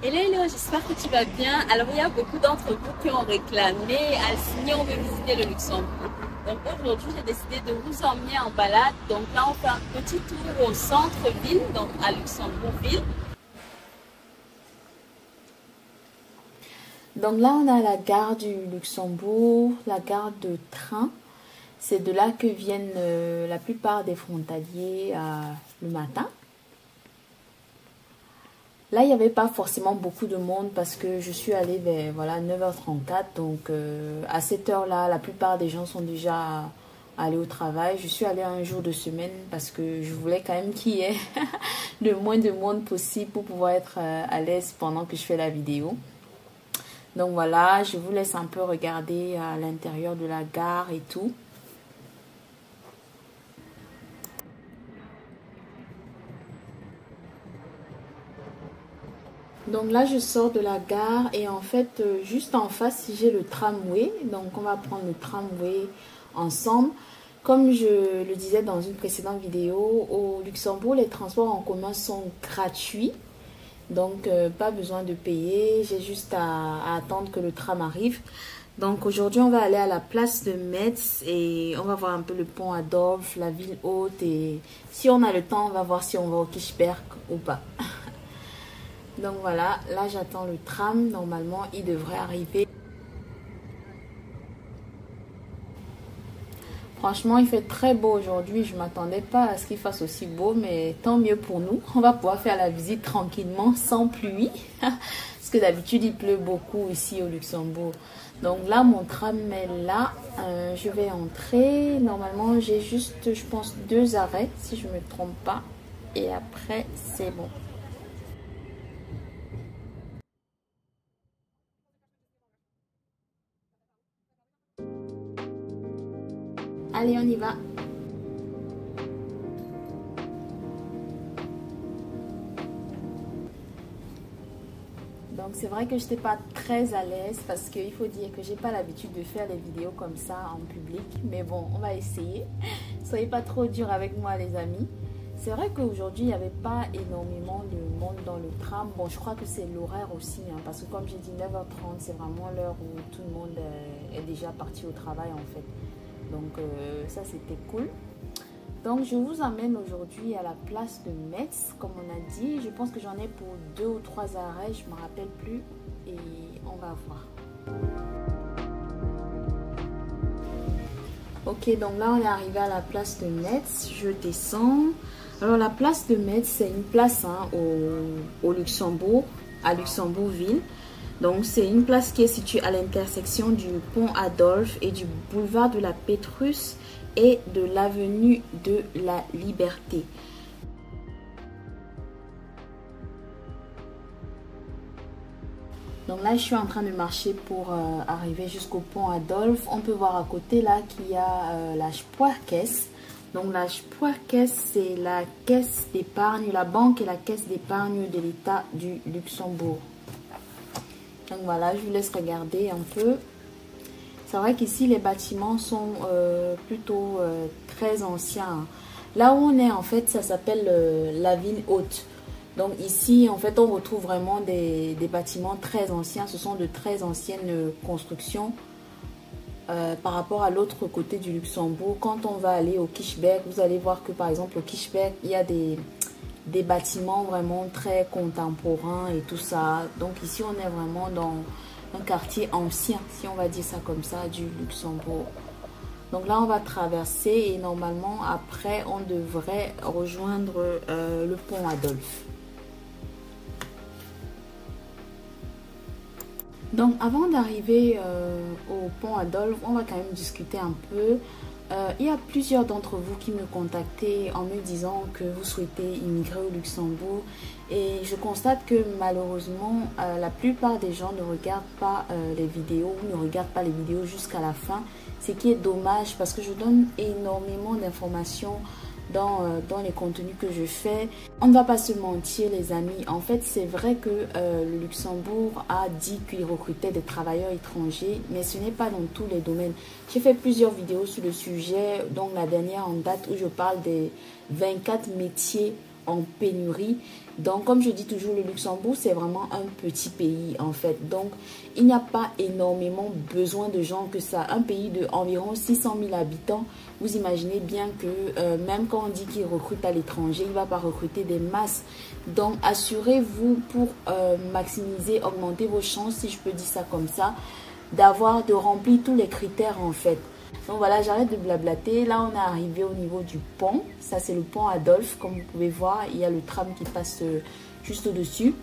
Hello, hello, j'espère que tu vas bien. Alors, il y a beaucoup d'entre vous qui ont réclamé Alcine, on veut visiter le Luxembourg. Donc, aujourd'hui, j'ai décidé de vous emmener en balade. Donc, là, on fait un petit tour au centre-ville, donc à Luxembourg-Ville. Donc là, on a la gare du Luxembourg, la gare de train. C'est de là que viennent la plupart des frontaliers le matin. Là, il n'y avait pas forcément beaucoup de monde parce que je suis allée vers 9h34. Donc, à cette heure-là, la plupart des gens sont déjà allés au travail. Je suis allée un jour de semaine parce que je voulais quand même qu'il y ait le moins de monde possible pour pouvoir être à l'aise pendant que je fais la vidéo. Donc voilà, je vous laisse un peu regarder à l'intérieur de la gare et tout. Donc là, je sors de la gare et en fait, juste en face, j'ai le tramway. Donc on va prendre le tramway ensemble. Comme je le disais dans une précédente vidéo, au Luxembourg, les transports en commun sont gratuits. Donc pas besoin de payer, j'ai juste à attendre que le tram arrive. Donc aujourd'hui, on va aller à la place de Metz et on va voir un peu le pont Adolphe, la ville haute, et si on a le temps, on va voir si on va au Kirchberg ou pas. Donc voilà, là j'attends le tram, normalement il devrait arriver. Franchement, il fait très beau aujourd'hui, je ne m'attendais pas à ce qu'il fasse aussi beau, mais tant mieux pour nous. On va pouvoir faire la visite tranquillement, sans pluie, parce que d'habitude il pleut beaucoup ici au Luxembourg. Donc là, mon tram est là, je vais entrer. Normalement, j'ai juste, je pense, 2 arrêts, si je ne me trompe pas. Et après, c'est bon. Allez, on y va. Donc c'est vrai que je n'étais pas très à l'aise parce qu'il faut dire que j'ai pas l'habitude de faire des vidéos comme ça en public. Mais bon, on va essayer. Soyez pas trop durs avec moi les amis. C'est vrai qu'aujourd'hui, il n'y avait pas énormément de monde dans le tram. Bon, je crois que c'est l'horaire aussi, hein, parce que comme j'ai dit 9h30, c'est vraiment l'heure où tout le monde est déjà parti au travail en fait. Donc ça, c'était cool. Donc je vous emmène aujourd'hui à la place de Metz, comme on a dit. Je pense que j'en ai pour 2 ou 3 arrêts, je ne me rappelle plus. Et on va voir. Ok, donc là on est arrivé à la place de Metz. Je descends. Alors la place de Metz, c'est une place hein, au Luxembourg, à Luxembourg-Ville. Donc c'est une place qui est située à l'intersection du pont Adolphe et du boulevard de la Pétrus et de l'avenue de la Liberté. Donc là, je suis en train de marcher pour arriver jusqu'au pont Adolphe. On peut voir à côté là qu'il y a la Sparkasse. Donc la Sparkasse, c'est la caisse d'épargne, la banque et la caisse d'épargne de l'État du Luxembourg. Donc voilà, je vous laisse regarder un peu. C'est vrai qu'ici, les bâtiments sont plutôt très anciens. Là où on est, en fait, ça s'appelle la ville haute. Donc ici, en fait, on retrouve vraiment des bâtiments très anciens. Ce sont de très anciennes constructions par rapport à l'autre côté du Luxembourg. Quand on va aller au Kirchberg, vous allez voir que, par exemple, au Kirchberg, il y a des bâtiments vraiment très contemporains et tout ça. Donc ici, on est vraiment dans un quartier ancien, si on va dire ça comme ça, du Luxembourg. Donc là, on va traverser et normalement, après, on devrait rejoindre le pont Adolphe. Donc avant d'arriver au pont Adolphe, on va quand même discuter un peu. Il y a plusieurs d'entre vous qui me contactaient en me disant que vous souhaitez immigrer au Luxembourg. Et je constate que malheureusement, la plupart des gens ne regardent pas les vidéos ou ne regardent pas les vidéos jusqu'à la fin. Ce qui est dommage parce que je donne énormément d'informations dans les contenus que je fais. On ne va pas se mentir les amis, en fait c'est vrai que le Luxembourg a dit qu'il recrutait des travailleurs étrangers, mais ce n'est pas dans tous les domaines. J'ai fait plusieurs vidéos sur le sujet, donc la dernière en date où je parle des 24 métiers en pénurie. Donc comme je dis toujours, le Luxembourg c'est vraiment un petit pays en fait. Donc il n'y a pas énormément besoin de gens que ça. Un pays de environ 600 000 habitants, vous imaginez bien que même quand on dit qu'il recrute à l'étranger, il ne va pas recruter des masses. Donc assurez-vous pour maximiser, augmenter vos chances, si je peux dire ça comme ça, de remplir tous les critères en fait. Donc voilà, j'arrête de blablater. Là, on est arrivé au niveau du pont. Ça, c'est le pont Adolphe. Comme vous pouvez voir, il y a le tram qui passe juste au-dessus.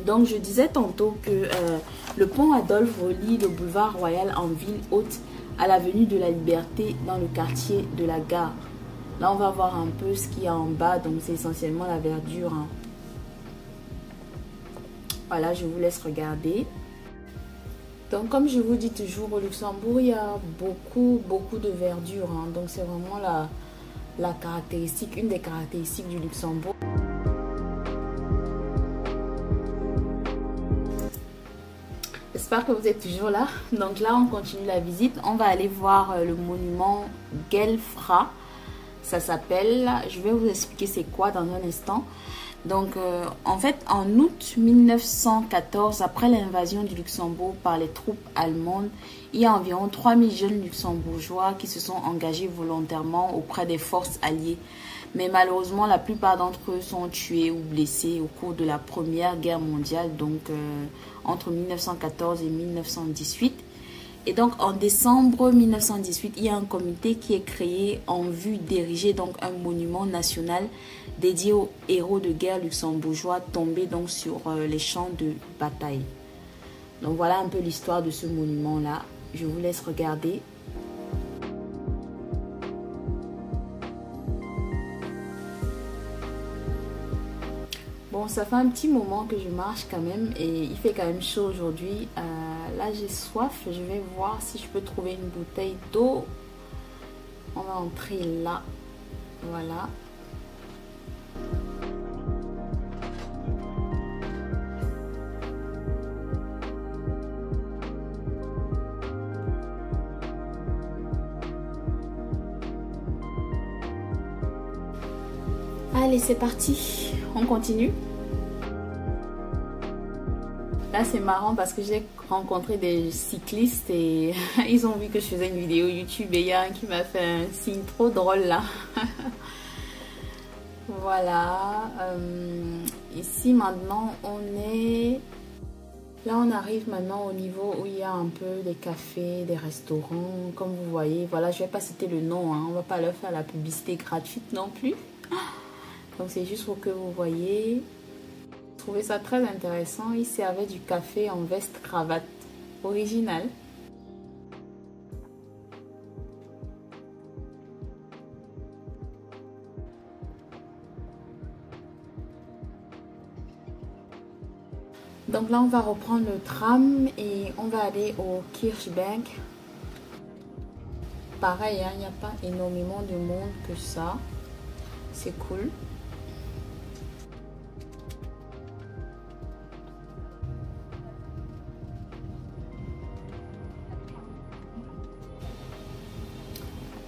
Donc, je disais tantôt que le pont Adolphe relie le boulevard Royal en ville haute à l'avenue de la Liberté dans le quartier de la Gare. Là, on va voir un peu ce qu'il y a en bas. Donc, c'est essentiellement la verdure, hein. Voilà, je vous laisse regarder. Donc, comme je vous dis toujours, au Luxembourg, il y a beaucoup de verdure, hein. Donc, c'est vraiment la caractéristique, une des caractéristiques du Luxembourg. J'espère que vous êtes toujours là. Donc là, on continue la visite. On va aller voir le monument Gelfra. Ça s'appelle. Je vais vous expliquer c'est quoi dans un instant. Donc, en fait, en août 1914, après l'invasion du Luxembourg par les troupes allemandes, il y a environ 3000 jeunes luxembourgeois qui se sont engagés volontairement auprès des forces alliées. Mais malheureusement, la plupart d'entre eux sont tués ou blessés au cours de la Première Guerre mondiale, donc entre 1914 et 1918. Et donc, en décembre 1918, il y a un comité qui est créé en vue d'ériger donc un monument national dédié aux héros de guerre luxembourgeois tombés donc sur les champs de bataille. Donc, voilà un peu l'histoire de ce monument-là. Je vous laisse regarder. Bon, ça fait un petit moment que je marche quand même et il fait quand même chaud aujourd'hui. Là, j'ai soif. Je vais voir si je peux trouver une bouteille d'eau. On va entrer là. Voilà. Allez, c'est parti. On continue. Là, c'est marrant parce que j'ai rencontré des cyclistes et ils ont vu que je faisais une vidéo YouTube et il y a un qui m'a fait un signe trop drôle là. Voilà. Ici, maintenant, on est... Là, on arrive maintenant au niveau où il y a un peu des cafés, des restaurants. Comme vous voyez, voilà, je ne vais pas citer le nom, hein. On ne va pas leur faire la publicité gratuite non plus. Donc, c'est juste pour que vous voyez... Je trouvais ça très intéressant. Il servait du café en veste cravate. Original. Donc là, on va reprendre le tram et on va aller au Kirchberg. Pareil, hein, il n'y a pas énormément de monde que ça. C'est cool.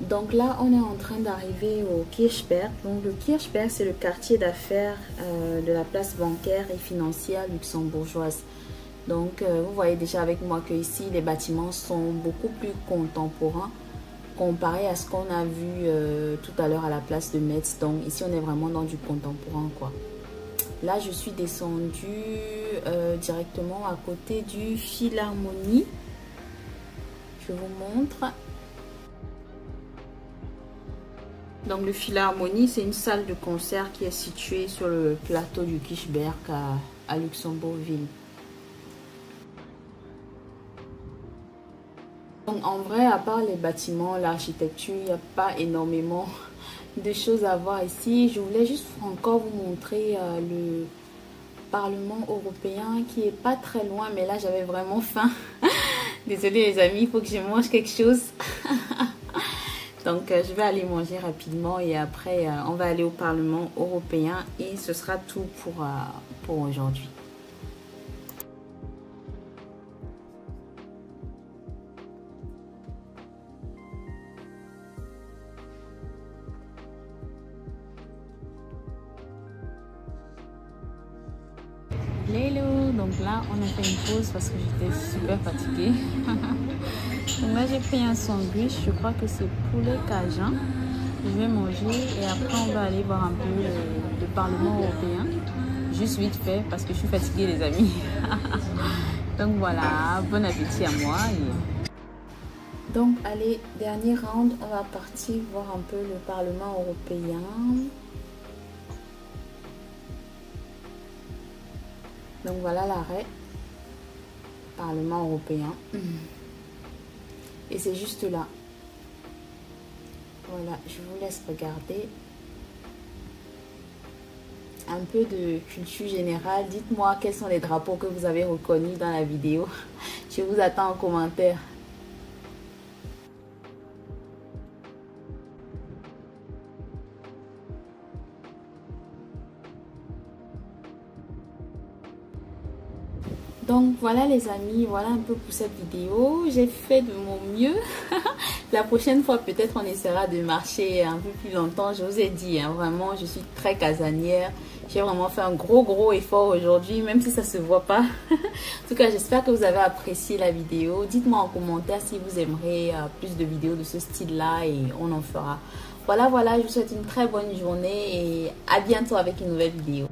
Donc là, on est en train d'arriver au Kirchberg. Donc le Kirchberg, c'est le quartier d'affaires de la place bancaire et financière luxembourgeoise. Donc vous voyez déjà avec moi que ici, les bâtiments sont beaucoup plus contemporains comparé à ce qu'on a vu tout à l'heure à la place de Metz. Donc ici, on est vraiment dans du contemporain, quoi. Là, je suis descendue directement à côté du Philharmonie. Je vous montre. Donc le Philharmonie, c'est une salle de concert qui est située sur le plateau du Kirchberg à Luxembourg-Ville. Donc en vrai, à part les bâtiments, l'architecture, il n'y a pas énormément de choses à voir ici. Je voulais juste encore vous montrer le Parlement européen qui est pas très loin, mais là j'avais vraiment faim. Désolée les amis, il faut que je mange quelque chose. Donc, je vais aller manger rapidement et après, on va aller au Parlement européen et ce sera tout pour aujourd'hui. Lélo, donc là on a fait une pause parce que j'étais super fatiguée. Donc là j'ai pris un sandwich, je crois que c'est poulet cajun. Je vais manger et après on va aller voir un peu le Parlement européen. Juste vite fait parce que je suis fatiguée les amis. Donc voilà, bon appétit à moi. Donc allez, dernier round, on va partir voir un peu le Parlement européen. Donc voilà l'arrêt, Parlement européen. Et c'est juste là. Voilà, je vous laisse regarder. Un peu de culture générale. Dites-moi quels sont les drapeaux que vous avez reconnus dans la vidéo. Je vous attends en commentaire. Donc voilà les amis, voilà un peu pour cette vidéo. J'ai fait de mon mieux. La prochaine fois peut-être on essaiera de marcher un peu plus longtemps. Je vous ai dit, hein, vraiment je suis très casanière. J'ai vraiment fait un gros effort aujourd'hui, même si ça se voit pas. En tout cas, j'espère que vous avez apprécié la vidéo. Dites-moi en commentaire si vous aimeriez plus de vidéos de ce style-là et on en fera. Voilà, je vous souhaite une très bonne journée et à bientôt avec une nouvelle vidéo.